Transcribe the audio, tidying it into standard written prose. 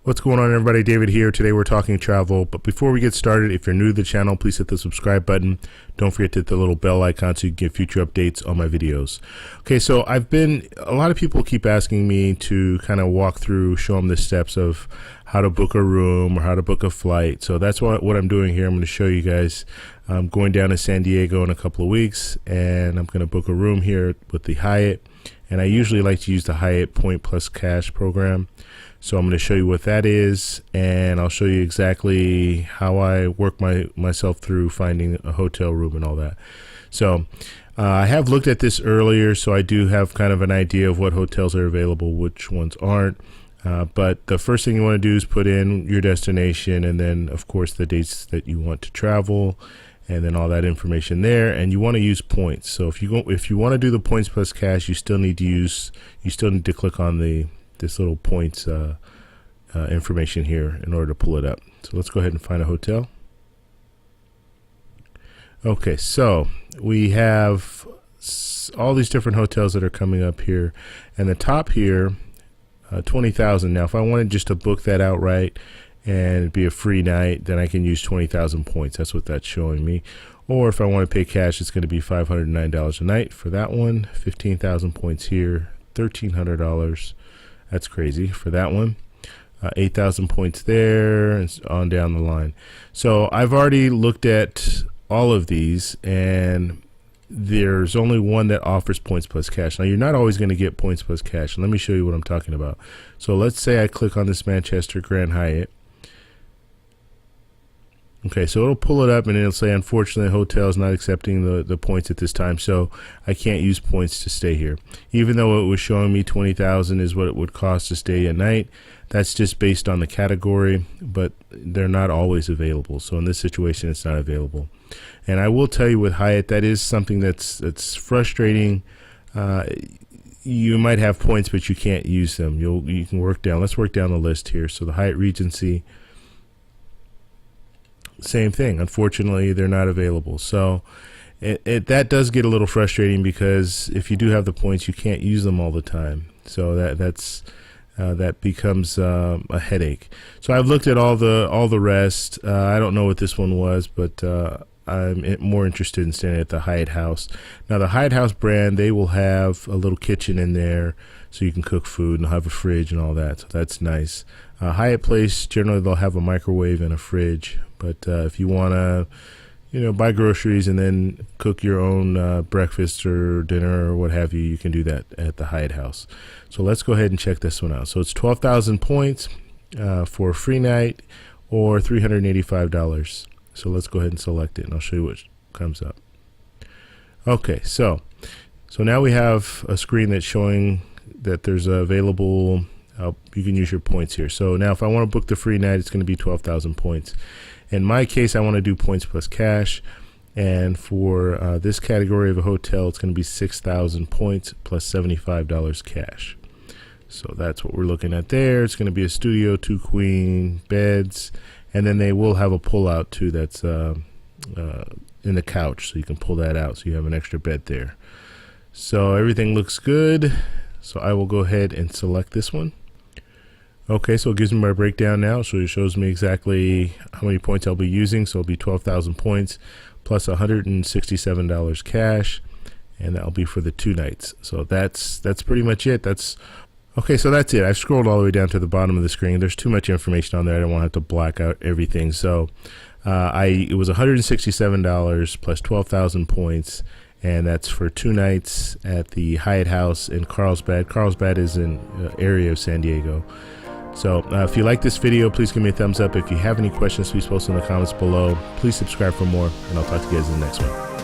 What's going on, everybody? David here. Today we're talking travel, but before we get started, if you're new to the channel, please hit the subscribe button. Don't forget to hit the little bell icon so you can get future updates on my videos. Okay, so a lot of people keep asking me to kind of walk through, show them the steps of how to book a room or how to book a flight. So that's what I'm doing here. I'm going to show you guys. I'm going down to San Diego in a couple of weeks, and I'm going to book a room here with the Hyatt. And I usually like to use the Hyatt Point Plus Cash program. So I'm going to show you what that is, and I'll show you exactly how I work myself through finding a hotel room and all that. So I have looked at this earlier, so I do have kind of an idea of what hotels are available, which ones aren't. But the first thing you want to do is put in your destination, and then of course the dates that you want to travel, and then all that information there. And you want to use points. So if you want to do the Points Plus Cash, you still need to click on this little points information here in order to pull it up. So let's go ahead and find a hotel. Okay, so we have all these different hotels that are coming up here, and the top here, 20,000. Now if I wanted just to book that outright and it'd be a free night, then I can use 20,000 points. That's what that's showing me. Or if I want to pay cash, it's going to be $509 a night for that one. 15,000 points here, $1,300. That's crazy for that one. 8,000 points there, and on down the line. So I've already looked at all of these, and there's only one that offers Points Plus Cash. Now you're not always going to get Points Plus Cash. Let me show you what I'm talking about. So let's say I click on this Manchester Grand Hyatt. Okay, so it'll pull it up and it'll say, unfortunately, the hotel is not accepting the points at this time, so I can't use points to stay here. Even though it was showing me 20,000 is what it would cost to stay a night, that's just based on the category, but they're not always available. So in this situation, it's not available. And I will tell you with Hyatt, that is something that's frustrating. You might have points, but you can't use them. You can work down. Let's work down the list here. So the Hyatt Regency, same thing. Unfortunately, they're not available. So that does get a little frustrating, because if you do have the points, you can't use them all the time. So that becomes a headache. So I've looked at all the rest. I don't know what this one was, but I'm more interested in staying at the Hyatt House. Now the Hyatt House brand, they will have a little kitchen in there, so you can cook food and have a fridge and all that. So that's nice. Hyatt Place, generally they'll have a microwave and a fridge. But if you want to, buy groceries and then cook your own breakfast or dinner or what have you, you can do that at the Hyatt House. So let's go ahead and check this one out. So it's 12,000 points for a free night, or $385. So let's go ahead and select it, and I'll show you what comes up. Okay, so now we have a screen that's showing that there's available. You can use your points here. So now if I want to book the free night, it's going to be 12,000 points. In my case, I want to do Points Plus Cash, and for this category of a hotel, it's going to be 6,000 points plus $75 cash. So that's what we're looking at there. It's going to be a studio, 2 queen beds, and then they will have a pull-out too that's in the couch, so you can pull that out so you have an extra bed there. So everything looks good. So I will go ahead and select this one. Okay, so it gives me my breakdown now. So it shows me exactly how many points I'll be using. So it'll be 12,000 points plus $167 cash, and that'll be for the 2 nights. So that's pretty much it. Okay, so that's it. I've scrolled all the way down to the bottom of the screen. There's too much information on there. I don't want to have to black out everything. So it was $167 plus 12,000 points, and that's for 2 nights at the Hyatt House in Carlsbad. Carlsbad is an area of San Diego. So if you like this video, please give me a thumbs up. If you have any questions, please post in the comments below. Please subscribe for more, and I'll talk to you guys in the next one.